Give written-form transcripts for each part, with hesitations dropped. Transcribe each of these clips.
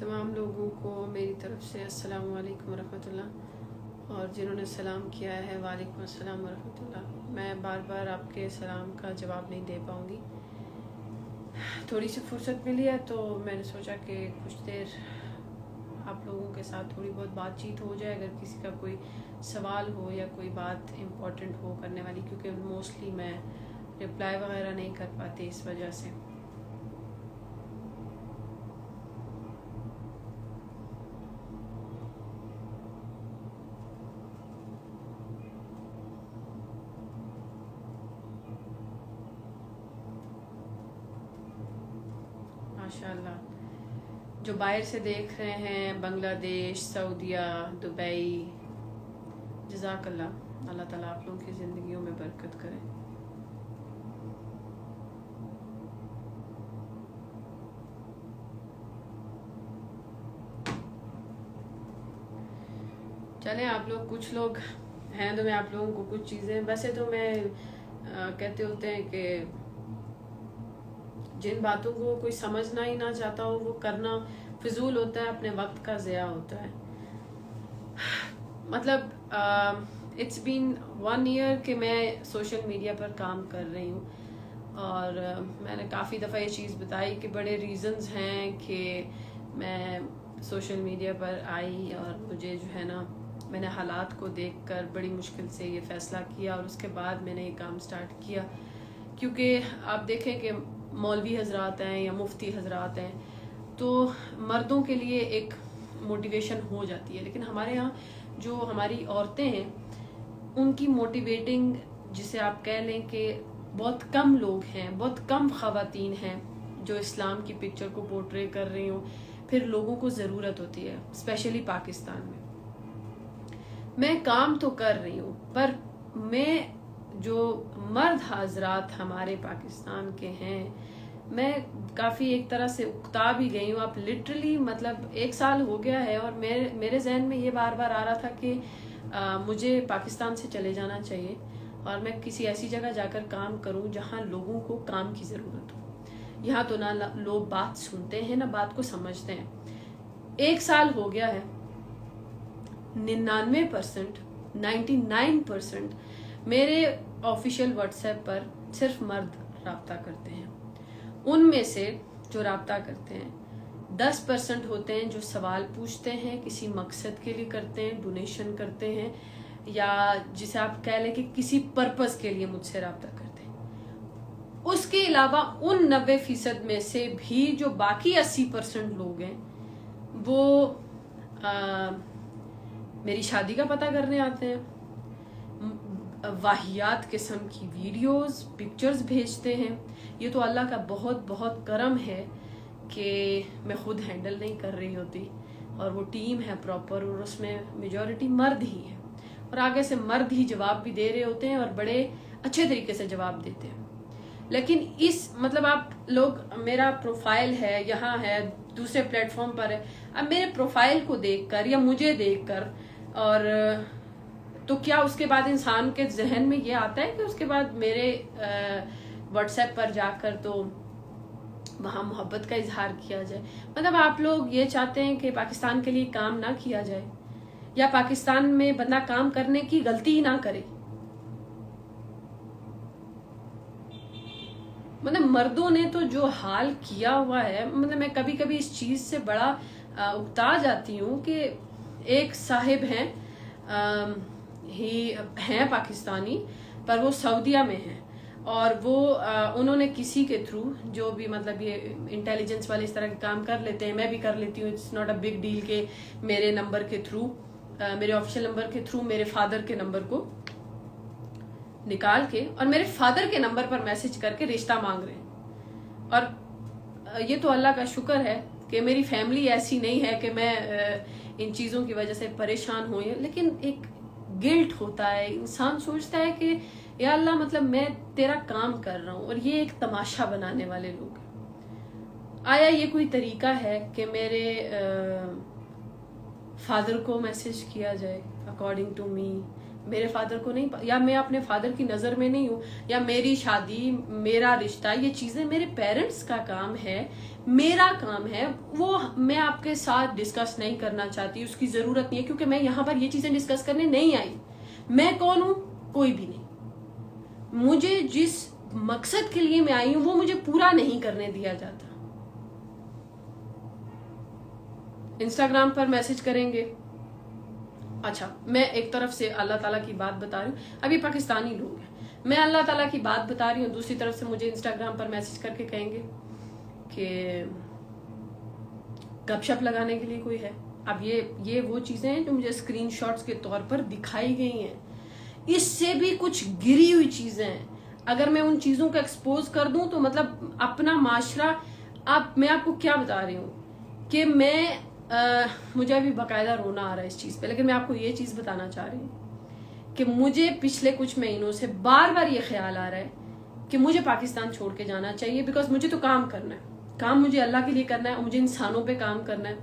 तमाम लोगों को मेरी तरफ से अस्सलामु अलैकुम वरहमतुल्लाह, और जिन्होंने सलाम किया है वालेकुम अस्सलाम वरहमतुल्लाह। मैं बार बार आपके सलाम का जवाब नहीं दे पाऊँगी। थोड़ी सी फुर्सत मिली है तो मैंने सोचा कि कुछ देर आप लोगों के साथ थोड़ी बहुत बातचीत हो जाए, अगर किसी का कोई सवाल हो या कोई बात इम्पोर्टेंट हो करने वाली, क्योंकि मोस्टली मैं रिप्लाई वगैरह नहीं कर पाती इस वजह से। माशाल्लाह, जो बाहर से देख रहे हैं, बांग्लादेश, सऊदीया, दुबई, जज़ाकल्लाह, अल्लाह ताला आप लोगों की ज़िंदगियों में बरकत करे। चलें, आप लोग कुछ लोग हैं तो मैं आप लोगों को कुछ चीज़ें, वैसे तो मैं कहते होते हैं कि जिन बातों को कोई समझना ही ना चाहता हो वो करना फिजूल होता है, अपने वक्त का ज़िया होता है। मतलब इट्स बीन 1 ईयर कि मैं सोशल मीडिया पर काम कर रही हूँ, और मैंने काफ़ी दफ़ा ये चीज़ बताई कि बड़े रीज़न्स हैं कि मैं सोशल मीडिया पर आई, और मुझे जो है ना, मैंने हालात को देखकर बड़ी मुश्किल से ये फ़ैसला किया और उसके बाद मैंने ये काम स्टार्ट किया। क्योंकि आप देखें कि मौलवी हजरात हैं या मुफ्ती हजरात हैं तो मर्दों के लिए एक मोटिवेशन हो जाती है, लेकिन हमारे यहाँ जो हमारी औरतें हैं उनकी मोटिवेटिंग, जिसे आप कह लें कि बहुत कम लोग हैं, बहुत कम ख़वातीन हैं जो इस्लाम की पिक्चर को पोर्ट्रे कर रही हूँ। फिर लोगों को ज़रूरत होती है, स्पेशली पाकिस्तान में। मैं काम तो कर रही हूँ, पर मैं जो मर्द हजरात हमारे पाकिस्तान के हैं, मैं काफ़ी एक तरह से उकता भी गई हूँ। आप लिटरली मतलब 1 साल हो गया है और मेरे जहन में ये बार बार आ रहा था कि मुझे पाकिस्तान से चले जाना चाहिए और मैं किसी ऐसी जगह जाकर काम करूँ जहाँ लोगों को काम की ज़रूरत हो। यहाँ तो ना लोग बात सुनते हैं ना बात को समझते हैं। 1 साल हो गया है, 99% 99% मेरे ऑफिशियल व्हाट्सएप पर सिर्फ मर्द राब्ता करते हैं। उनमें से जो राब्ता करते हैं 10% होते हैं जो सवाल पूछते हैं, किसी मकसद के लिए करते हैं, डोनेशन करते हैं, या जिसे आप कह लें कि किसी पर्पस के लिए मुझसे राब्ता करते हैं। उसके अलावा उन 90% में से भी जो बाकी 80% लोग हैं वो मेरी शादी का पता करने आते हैं, वाहियात किस्म की वीडियोस, पिक्चर्स भेजते हैं। ये तो अल्लाह का बहुत बहुत करम है कि मैं खुद हैंडल नहीं कर रही होती, और वो टीम है प्रॉपर, और उसमें मेजॉरिटी मर्द ही है, और आगे से मर्द ही जवाब भी दे रहे होते हैं और बड़े अच्छे तरीके से जवाब देते हैं। लेकिन इस मतलब आप लोग, मेरा प्रोफाइल है यहाँ है, दूसरे प्लेटफॉर्म पर है, अब मेरे प्रोफाइल को देखकर या मुझे देखकर, और तो क्या उसके बाद इंसान के जहन में ये आता है कि उसके बाद मेरे व्हाट्सएप पर जाकर तो वहाँ मोहब्बत का इजहार किया जाए? मतलब आप लोग ये चाहते हैं कि पाकिस्तान के लिए काम ना किया जाए, या पाकिस्तान में बंदा काम करने की गलती ही ना करे। मतलब मर्दों ने तो जो हाल किया हुआ है, मतलब मैं कभी कभी इस चीज से बड़ा उकता जाती हूँ कि एक साहिब हैं पाकिस्तानी, पर वो सऊदीया में हैं, और वो उन्होंने किसी के थ्रू, जो भी मतलब ये इंटेलिजेंस वाले इस तरह के काम कर लेते हैं, मैं भी कर लेती हूँ, it's not a big deal के मेरे नंबर के थ्रू, मेरे ऑफिशियल नंबर के थ्रू मेरे फादर के नंबर को निकाल के और मेरे फादर के नंबर पर मैसेज करके रिश्ता मांग रहे हैं। और ये तो अल्लाह का शुक्र है कि मेरी फैमिली ऐसी नहीं है कि मैं इन चीज़ों की वजह से परेशान हूँ, लेकिन एक गिल्ट होता है, इंसान सोचता है कि या अल्लाह, मतलब मैं तेरा काम कर रहा हूँ और ये एक तमाशा बनाने वाले लोग हैं। आया ये कोई तरीका है कि मेरे फादर को मैसेज किया जाए? अकॉर्डिंग टू मी मेरे फादर को नहीं, या मैं अपने फादर की नजर में नहीं हूँ, या मेरी शादी, मेरा रिश्ता, ये चीजें मेरे पेरेंट्स का काम है, मेरा काम है, वो मैं आपके साथ डिस्कस नहीं करना चाहती, उसकी जरूरत नहीं है, क्योंकि मैं यहाँ पर ये चीजें डिस्कस करने नहीं आई। मैं कौन हूँ? कोई भी नहीं। मुझे जिस मकसद के लिए मैं आई हूं वो मुझे पूरा नहीं करने दिया जाता। इंस्टाग्राम पर मैसेज करेंगे, अच्छा मैं एक तरफ से अल्लाह ताला की बात बता रही हूँ, अभी पाकिस्तानी लोग हैं, मैं अल्लाह ताला की बात बता रही हूँ, दूसरी तरफ से मुझे इंस्टाग्राम पर मैसेज करके कहेंगे कि गपशप लगाने के लिए कोई है। अब ये वो चीजें हैं जो मुझे स्क्रीनशॉट्स के तौर पर दिखाई गई हैं। इससे भी कुछ गिरी हुई चीजें हैं, अगर मैं उन चीजों को एक्सपोज कर दूं तो मतलब अपना माशरा, मैं आपको क्या बता रही हूँ कि मुझे अभी बाकायदा रोना आ रहा है इस चीज पे, लेकिन मैं आपको ये चीज बताना चाह रही हूँ कि मुझे पिछले कुछ महीनों से बार बार ये ख्याल आ रहा है कि मुझे पाकिस्तान छोड़ के जाना चाहिए, बिकॉज मुझे तो काम करना है, काम मुझे अल्लाह के लिए करना है और मुझे इंसानों पे काम करना है।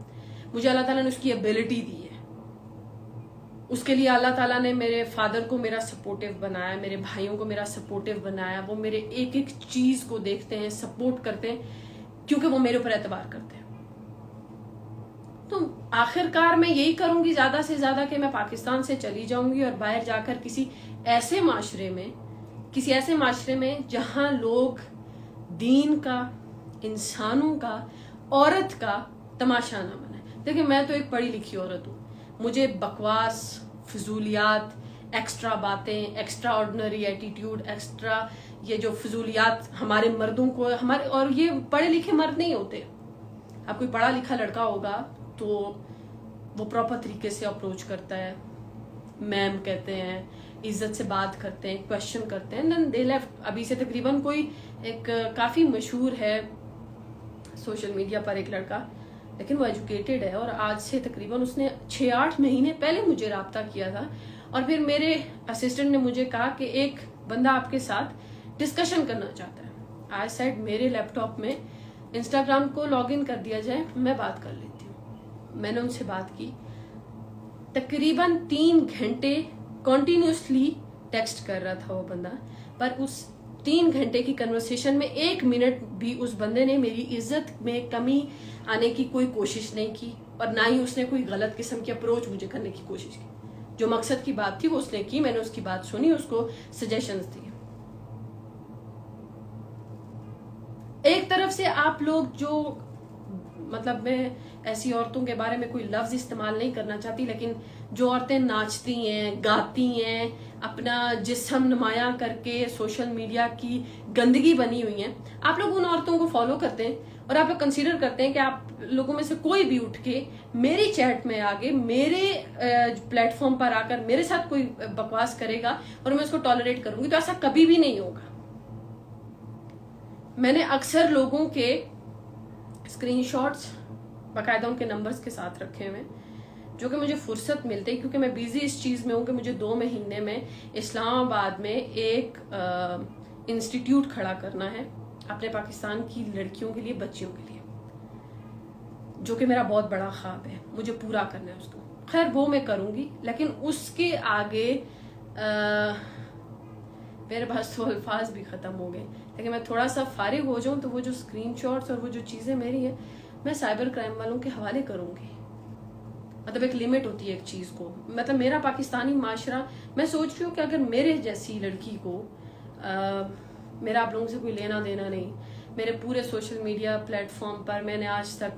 मुझे अल्लाह ताला ने उसकी एबिलिटी दी है, उसके लिए अल्लाह ताला ने मेरे फादर को मेरा सपोर्टिव बनाया, मेरे भाइयों को मेरा सपोर्टिव बनाया, वो मेरे एक एक चीज को देखते हैं, सपोर्ट करते हैं, क्योंकि वो मेरे ऊपर एतबार करते हैं। तो आखिरकार मैं यही करूंगी ज्यादा से ज्यादा कि मैं पाकिस्तान से चली जाऊंगी और बाहर जाकर किसी ऐसे माशरे में जहां लोग दीन का, इंसानों का, औरत का तमाशा ना बनाए। देखिए मैं तो एक पढ़ी लिखी औरत हूँ, मुझे बकवास, फिजूलियात, एक्स्ट्रा बातें, एक्स्ट्रा ऑर्डिनरी एटीट्यूड, एक्स्ट्रा ये जो फिजूलियात हमारे मर्दों को, और ये पढ़े लिखे मर्द नहीं होते। आप कोई पढ़ा लिखा लड़का होगा तो वो प्रॉपर तरीके से अप्रोच करता है, मैम कहते हैं, इज्जत से बात करते हैं, क्वेश्चन करते हैं, देन दे लेफ्ट। अभी से तकरीबन कोई एक काफी मशहूर है सोशल मीडिया पर एक लड़का, लेकिन वो एजुकेटेड है, और आज से तकरीबन उसने 6-8 महीने पहले मुझे राब्ता किया था, और फिर मेरे असिस्टेंट ने मुझे कहा कि एक बंदा आपके साथ डिस्कशन करना चाहता है। आई सेड मेरे लैपटॉप में इंस्टाग्राम को लॉगिन कर दिया जाए, मैं बात कर लेती हूँ। मैंने उनसे बात की, तकरीबन 3 घंटे कॉन्टिन्यूसली टेक्स्ट कर रहा था वो बंदा, पर उस 3 घंटे की कन्वर्सेशन में 1 मिनट भी उस बंदे ने मेरी इज्जत में कमी आने की कोई कोशिश नहीं की, और ना ही उसने कोई गलत किस्म की अप्रोच मुझे करने की कोशिश की। जो मकसद की बात थी वो उसने की, मैंने उसकी बात सुनी, उसको सजेशंस दिए। एक तरफ से आप लोग जो, मतलब मैं ऐसी औरतों के बारे में कोई लफ्ज इस्तेमाल नहीं करना चाहती, लेकिन जो औरतें नाचती हैं, गाती हैं, अपना जिस्म नुमाया करके सोशल मीडिया की गंदगी बनी हुई है, आप लोग उन औरतों को फॉलो करते हैं, और आप लोग कंसीडर करते हैं कि आप लोगों में से कोई भी उठ के मेरी चैट में आके, मेरे प्लेटफॉर्म पर आकर मेरे साथ कोई बकवास करेगा और मैं उसको टॉलरेट करूंगी, तो ऐसा कभी भी नहीं होगा। मैंने अक्सर लोगों के स्क्रीनशॉट्स बाकायदा उनके नंबर्स के साथ रखे हुए, जो कि मुझे फुर्सत मिलते ही, क्योंकि मैं बिजी इस चीज में हूं कि मुझे 2 महीने में इस्लामाबाद में एक इंस्टीट्यूट खड़ा करना है अपने पाकिस्तान की लड़कियों के लिए, बच्चियों के लिए, जो कि मेरा बहुत बड़ा ख्वाब है, मुझे पूरा करना है उसको। खैर वो मैं करूंगी, लेकिन उसके आगे मेरे पास तो अल्फाज भी खत्म हो गए, लेकिन मैं थोड़ा सा फारिग हो जाऊं तो वो जो स्क्रीनशॉट्स और वो जो चीजें मेरी हैं मैं साइबर क्राइम वालों के हवाले करूंगी। मतलब एक लिमिट होती है एक चीज को, मतलब मेरा पाकिस्तानी माशरा, मैं सोच रही हूँ कि अगर मेरे जैसी लड़की को मेरा आप लोगों से कोई लेना देना नहीं, मेरे पूरे सोशल मीडिया प्लेटफॉर्म पर मैंने आज तक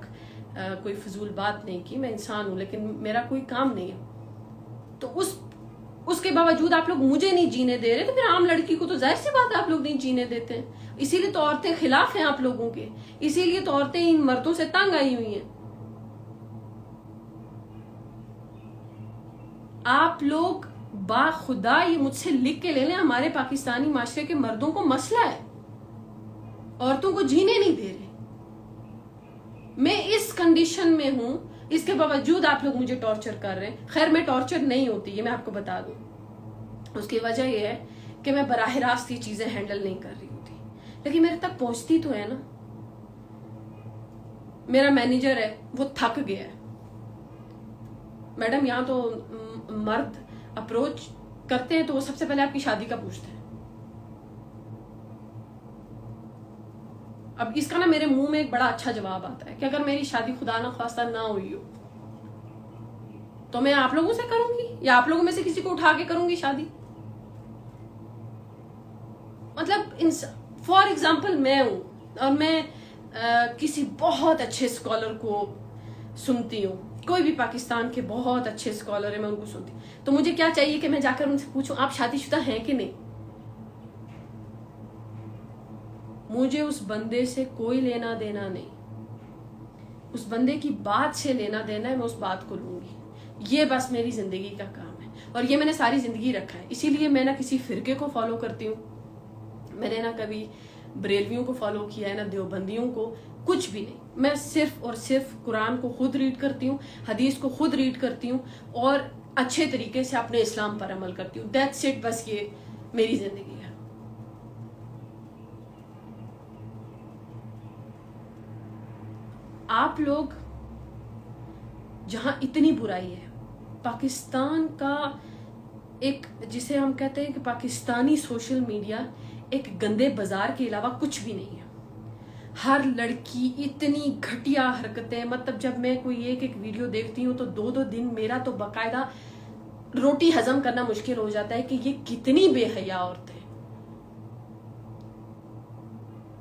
कोई फजूल बात नहीं की, मैं इंसान हूं लेकिन मेरा कोई काम नहीं है, तो उसके बावजूद आप लोग मुझे नहीं जीने दे रहे, तो फिर आम लड़की को तो जाहिर सी बात है आप लोग नहीं जीने देते हैं। इसीलिए तो औरतें खिलाफ हैं आप लोगों के, इसीलिए तो औरतें इन मर्दों से तंग आई हुई हैं। आप लोग बाखुदा ये मुझसे लिख के ले लें, हमारे पाकिस्तानी माशरे के मर्दों को मसला है, औरतों को जीने नहीं दे रहे। मैं इस कंडीशन में हूं, इसके बावजूद आप लोग मुझे टॉर्चर कर रहे हैं। खैर मैं टॉर्चर नहीं होती, ये मैं आपको बता दूं, उसकी वजह यह है कि मैं बराह रास्त ये चीजें हैंडल नहीं कर रही होती, लेकिन मेरे तक पहुंचती तो है ना। मेरा मैनेजर है वो थक गया है, मैडम यहाँ तो मर्द अप्रोच करते हैं तो वो सबसे पहले आपकी शादी का पूछते हैं। अब इसका ना मेरे मुंह में एक बड़ा अच्छा जवाब आता है कि अगर मेरी शादी खुदा ना खास्ता ना हुई हो तो मैं आप लोगों से करूंगी या आप लोगों में से किसी को उठा के करूंगी शादी। मतलब फॉर एग्जाम्पल मैं हूं और मैं किसी बहुत अच्छे स्कॉलर को सुनती हूँ, कोई भी पाकिस्तान के बहुत अच्छे स्कॉलर है मैं उनको सुनती हूँ, तो मुझे क्या चाहिए कि मैं जाकर उनसे पूछूं आप शादीशुदा हैं कि नहीं। मुझे उस बंदे से कोई लेना देना नहीं, उस बंदे की बात से लेना देना है, मैं उस बात को लूंगी। ये बस मेरी जिंदगी का काम है और ये मैंने सारी जिंदगी रखा है। इसीलिए मैं ना किसी फिरके को फॉलो करती हूँ, मैंने ना कभी बरेलवियों को फॉलो किया है ना देवबंदियों को, कुछ भी नहीं। मैं सिर्फ और सिर्फ कुरान को खुद रीड करती हूँ, हदीस को खुद रीड करती हूँ और अच्छे तरीके से अपने इस्लाम पर अमल करती हूँ। दैट्स इट, बस ये मेरी जिंदगी है। आप लोग जहां इतनी बुराई है, पाकिस्तान का एक जिसे हम कहते हैं कि पाकिस्तानी सोशल मीडिया एक गंदे बाजार के अलावा कुछ भी नहीं है। हर लड़की इतनी घटिया हरकतें, मतलब जब मैं कोई एक एक वीडियो देखती हूँ तो दो दो दिन मेरा तो बकायदा रोटी हजम करना मुश्किल हो जाता है कि ये कितनी बेहया औरतें।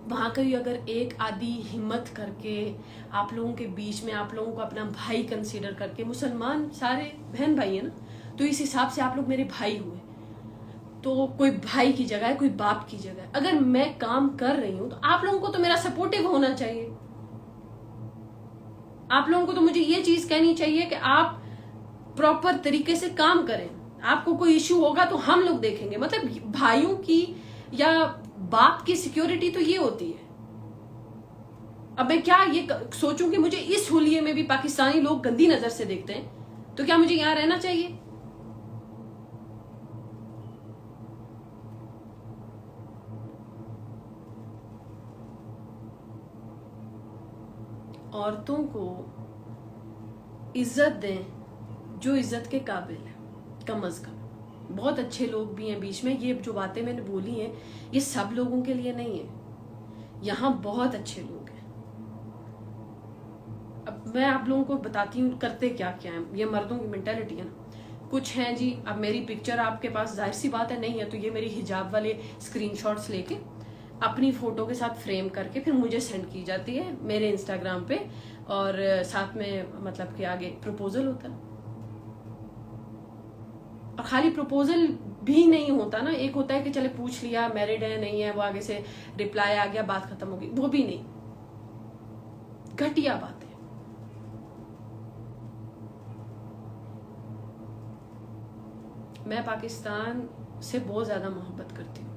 वहां कभी अगर एक आधी हिम्मत करके आप लोगों के बीच में आप लोगों को अपना भाई कंसीडर करके, मुसलमान सारे बहन भाई है ना, तो इस हिसाब से आप लोग मेरे भाई हुए, तो कोई भाई की जगह है, कोई बाप की जगह है। अगर मैं काम कर रही हूं तो आप लोगों को तो मेरा सपोर्टिव होना चाहिए। आप लोगों को तो मुझे ये चीज कहनी चाहिए कि आप प्रॉपर तरीके से काम करें। आपको कोई इश्यू होगा तो हम लोग देखेंगे। मतलब भाइयों की या बाप की सिक्योरिटी तो ये होती है। अब मैं क्या ये सोचूं कि मुझे इस हुलिये में भी पाकिस्तानी लोग गंदी नजर से देखते हैं, तो क्या मुझे यहां रहना चाहिए? औरतों को इज्जत दें जो इज्जत के काबिल है, कम अज कम। बहुत अच्छे लोग भी हैं बीच में, ये जो बातें मैंने बोली हैं ये सब लोगों के लिए नहीं है, यहाँ बहुत अच्छे लोग हैं। अब मैं आप लोगों को बताती हूँ करते क्या क्या है। ये मर्दों की मेंटालिटी है ना, कुछ हैं जी, अब मेरी पिक्चर आपके पास जाहिर सी बात है नहीं है, तो ये मेरी हिजाब वाले स्क्रीनशॉट्स लेके अपनी फोटो के साथ फ्रेम करके फिर मुझे सेंड की जाती है मेरे इंस्टाग्राम पे, और साथ में मतलब कि आगे प्रपोजल होता है। और खाली प्रपोजल भी नहीं होता ना, एक होता है कि चले पूछ लिया मैरिड है नहीं है, वो आगे से रिप्लाई आ गया, बात खत्म हो गई, वो भी नहीं। घटिया बात है। मैं पाकिस्तान से बहुत ज्यादा मोहब्बत करती हूँ,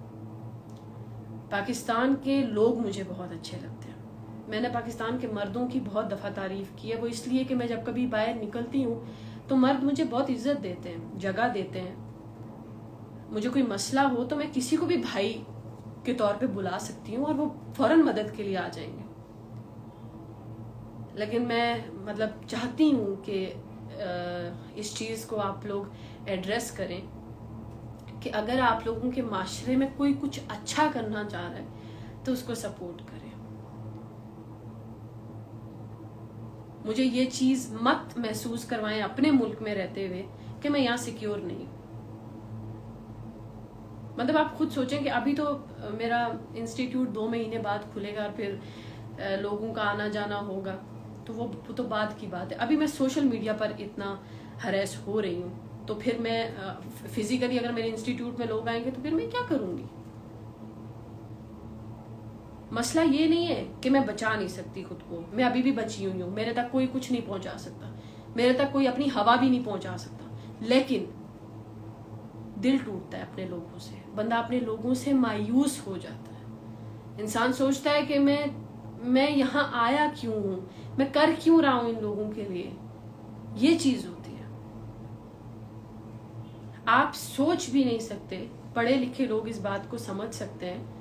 पाकिस्तान के लोग मुझे बहुत अच्छे लगते हैं। मैंने पाकिस्तान के मर्दों की बहुत दफ़ा तारीफ की है, वो इसलिए कि मैं जब कभी बाहर निकलती हूँ तो मर्द मुझे बहुत इज्जत देते हैं, जगह देते हैं। मुझे कोई मसला हो तो मैं किसी को भी भाई के तौर पे बुला सकती हूँ और वो फौरन मदद के लिए आ जाएंगे। लेकिन मैं मतलब चाहती हूँ कि इस चीज़ को आप लोग एड्रेस करें कि अगर आप लोगों के माशरे में कोई कुछ अच्छा करना चाह रहा है तो उसको सपोर्ट करें। मुझे ये चीज मत महसूस करवाएं अपने मुल्क में रहते हुए कि मैं यहाँ सिक्योर नहीं। मतलब आप खुद सोचें कि अभी तो मेरा इंस्टीट्यूट 2 महीने बाद खुलेगा और फिर लोगों का आना जाना होगा, तो वो तो बाद की बात है। अभी मैं सोशल मीडिया पर इतना हरेस हो रही हूँ, तो फिर मैं फिजिकली अगर मेरे इंस्टीट्यूट में लोग आएंगे तो फिर मैं क्या करूंगी? मसला ये नहीं है कि मैं बचा नहीं सकती खुद को, मैं अभी भी बची हुई हूँ, मेरे तक कोई कुछ नहीं पहुंचा सकता, मेरे तक कोई अपनी हवा भी नहीं पहुंचा सकता। लेकिन दिल टूटता है अपने लोगों से, बंदा अपने लोगों से मायूस हो जाता है। इंसान सोचता है कि मैं यहाँ आया क्यों हूँ, मैं कर क्यों रहा हूँ इन लोगों के लिए। ये चीज होती है, आप सोच भी नहीं सकते। पढ़े लिखे लोग इस बात को समझ सकते हैं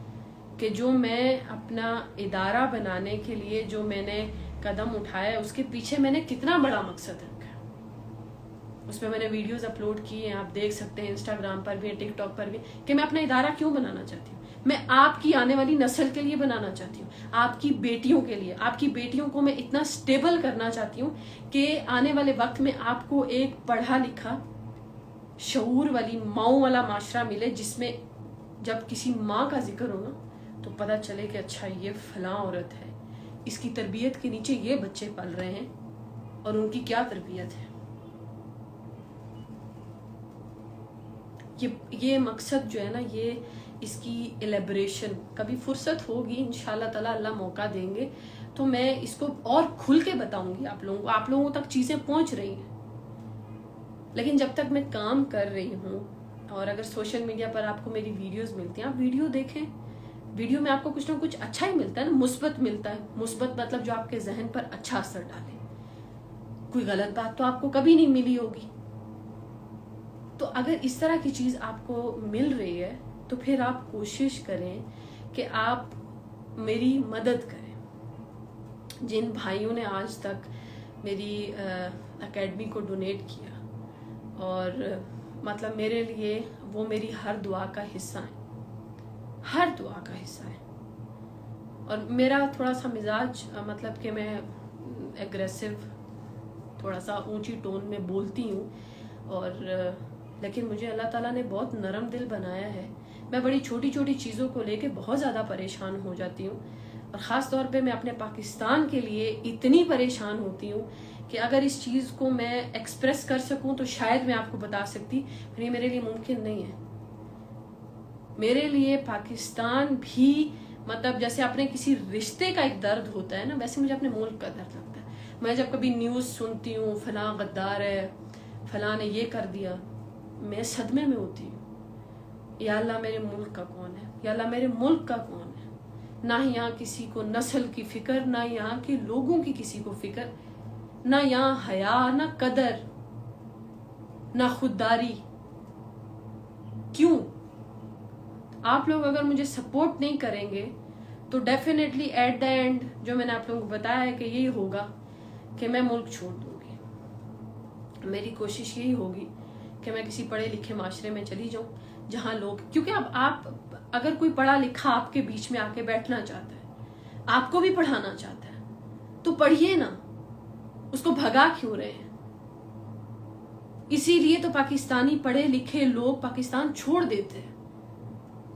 कि जो मैं अपना इदारा बनाने के लिए जो मैंने कदम उठाया उसके पीछे मैंने कितना बड़ा मकसद रखा। उसमें मैंने वीडियोस अपलोड किए हैं, आप देख सकते हैं, इंस्टाग्राम पर भी, टिकटॉक पर भी, कि मैं अपना इदारा क्यों बनाना चाहती हूँ। मैं आपकी आने वाली नस्ल के लिए बनाना चाहती हूँ, आपकी बेटियों के लिए। आपकी बेटियों को मैं इतना स्टेबल करना चाहती हूँ कि आने वाले वक्त में आपको एक पढ़ा लिखा, शऊर वाली, माओ वाला माशरा मिले, जिसमें जब किसी माँ का जिक्र हो ना तो पता चले कि अच्छा ये फलां औरत है, इसकी तरबियत के नीचे ये बच्चे पल रहे हैं और उनकी क्या तरबियत है। ये मकसद जो है ना, ये इसकी एलेबरेशन कभी फुर्सत होगी इंशाल्लाह ताला, अल्लाह मौका देंगे तो मैं इसको और खुल के बताऊंगी आप लोगों को। आप लोगों तक चीजें पहुंच रही हैं, लेकिन जब तक मैं काम कर रही हूँ और अगर सोशल मीडिया पर आपको मेरी वीडियोस मिलती हैं, आप वीडियो देखें। वीडियो में आपको कुछ ना कुछ अच्छा ही मिलता है ना, मुस्बत मिलता है। मुस्बत मतलब जो आपके जहन पर अच्छा असर डाले। कोई गलत बात तो आपको कभी नहीं मिली होगी। तो अगर इस तरह की चीज आपको मिल रही है तो फिर आप कोशिश करें कि आप मेरी मदद करें। जिन भाइयों ने आज तक मेरी एकेडमी को डोनेट किया और मतलब मेरे लिए वो मेरी हर दुआ का हिस्सा है, हर दुआ का हिस्सा है। और मेरा थोड़ा सा मिजाज मतलब कि मैं एग्रेसिव, थोड़ा सा ऊंची टोन में बोलती हूँ, और लेकिन मुझे अल्लाह ताला ने बहुत नरम दिल बनाया है। मैं बड़ी छोटी छोटी चीज़ों को लेके बहुत ज़्यादा परेशान हो जाती हूँ, और ख़ास तौर पे मैं अपने पाकिस्तान के लिए इतनी परेशान होती हूँ कि अगर इस चीज़ को मैं एक्सप्रेस कर सकूँ तो शायद मैं आपको बता सकती, पर ये मेरे लिए मुमकिन नहीं है। मेरे लिए पाकिस्तान भी मतलब जैसे अपने किसी रिश्ते का एक दर्द होता है ना, वैसे मुझे अपने मुल्क का दर्द लगता है। मैं जब कभी न्यूज़ सुनती हूँ फलां गद्दार है, फलां ने ये कर दिया, मैं सदमे में होती हूँ। या अल्लाह मेरे मुल्क का कौन है, या अल्लाह मेरे मुल्क का कौन है। ना यहाँ किसी को नस्ल की फिक्र, ना यहाँ के लोगों की किसी को फिक्र, ना यहाँ हया, ना कदर, ना खुददारी। क्यों? आप लोग अगर मुझे सपोर्ट नहीं करेंगे तो डेफिनेटली एट द एंड जो मैंने आप लोगों को बताया है कि यही होगा कि मैं मुल्क छोड़ दूंगी। मेरी कोशिश यही होगी कि मैं किसी पढ़े लिखे माशरे में चली जाऊं जहां लोग, क्योंकि अब आप अगर कोई पढ़ा लिखा आपके बीच में आके बैठना चाहता है, आपको भी पढ़ाना चाहता है, तो पढ़िए ना, उसको भगा क्यों रहे हैं। इसीलिए तो पाकिस्तानी पढ़े लिखे लोग पाकिस्तान छोड़ देते हैं,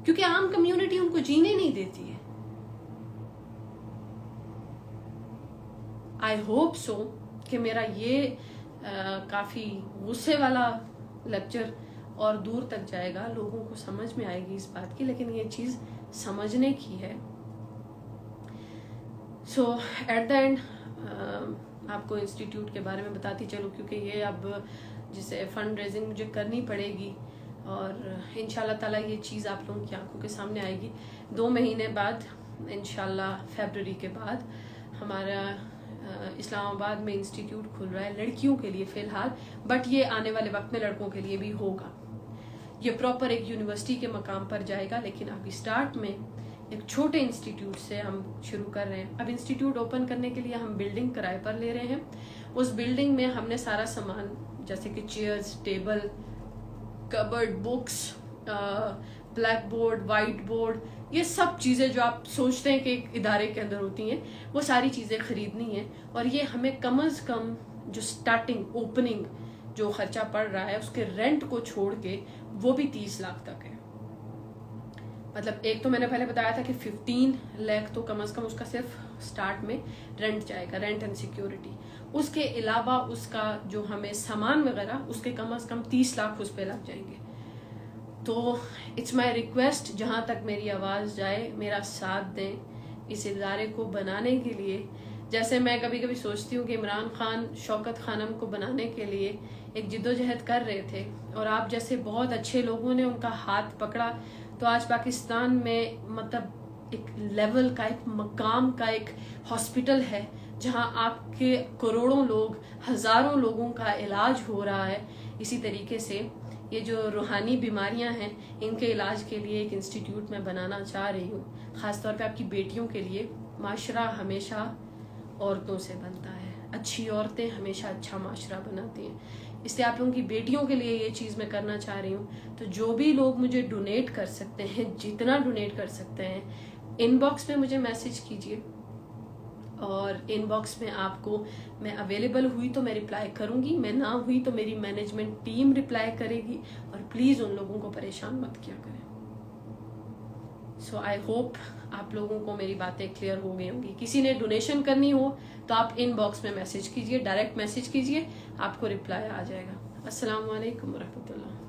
क्योंकि आम कम्युनिटी उनको जीने नहीं देती है। आई होप सो कि मेरा ये काफी गुस्से वाला लेक्चर और दूर तक जाएगा, लोगों को समझ में आएगी इस बात की, लेकिन ये चीज समझने की है। सो एट द एंड आपको इंस्टीट्यूट के बारे में बताती चलूँ, क्योंकि ये अब जिसे फंड रेजिंग मुझे करनी पड़ेगी और इंशाल्लाह ताला ये चीज़ आप लोगों की आंखों के सामने आएगी। 2 महीने बाद इंशाल्लाह फरवरी के बाद हमारा इस्लामाबाद में इंस्टीट्यूट खुल रहा है लड़कियों के लिए फ़िलहाल, बट ये आने वाले वक्त में लड़कों के लिए भी होगा। ये प्रॉपर एक यूनिवर्सिटी के मकाम पर जाएगा, लेकिन अभी स्टार्ट में एक छोटे इंस्टीट्यूट से हम शुरू कर रहे हैं। अब इंस्टीट्यूट ओपन करने के लिए हम बिल्डिंग किराए पर ले रहे हैं। उस बिल्डिंग में हमने सारा सामान जैसे कि chairs, table, cupboard, books, black board, white board, ये सब चीज़ें जो आप सोचते हैं कि एक इदारे के अंदर होती हैं, वो सारी चीज़ें खरीदनी है। और ये हमें कम अज़ कम जो स्टार्टिंग ओपनिंग जो खर्चा पड़ रहा है उसके रेंट को छोड़ के वो भी 30 लाख तक है। मतलब एक तो मैंने पहले बताया था कि 15 लाख तो कम से कम उसका सिर्फ स्टार्ट में रेंट जाएगा, रेंट एंड सिक्योरिटी। उसके अलावा उसका जो हमें सामान वगैरह उसके कम से कम 30 लाख उस पर लग जाएंगे। तो इट्स माय रिक्वेस्ट, जहाँ तक मेरी आवाज़ जाए मेरा साथ दें इस इदारे को बनाने के लिए। जैसे मैं कभी कभी सोचती हूँ कि इमरान खान शौकत खानम को बनाने के लिए एक जिद्दोजहद कर रहे थे और आप जैसे बहुत अच्छे लोगों ने उनका हाथ पकड़ा, तो आज पाकिस्तान में मतलब एक लेवल का, एक मकाम का एक हॉस्पिटल है जहां आपके करोड़ों लोग, हजारों लोगों का इलाज हो रहा है। इसी तरीके से ये जो रूहानी बीमारियां हैं इनके इलाज के लिए एक इंस्टीट्यूट मैं बनाना चाह रही हूँ, ख़ासतौर पे आपकी बेटियों के लिए। माशरा हमेशा औरतों से बनता है, अच्छी औरतें हमेशा अच्छा माशरा बनाती हैं। इसलिए आप लोगों की बेटियों के लिए ये चीज़ मैं करना चाह रही हूँ। तो जो भी लोग मुझे डोनेट कर सकते हैं, जितना डोनेट कर सकते हैं, इनबॉक्स में मुझे मैसेज कीजिए, और इनबॉक्स में आपको मैं अवेलेबल हुई तो मैं रिप्लाई करूंगी, मैं ना हुई तो मेरी मैनेजमेंट टीम रिप्लाई करेगी। और प्लीज़ उन लोगों को परेशान मत किया करें। सो आई होप आप लोगों को मेरी बातें क्लियर हो गई होंगी। किसी ने डोनेशन करनी हो तो आप इनबॉक्स में मैसेज कीजिए, डायरेक्ट मैसेज कीजिए, आपको रिप्लाई आ जाएगा। अस्सलाम वालेकुम रहमतुल्लाह।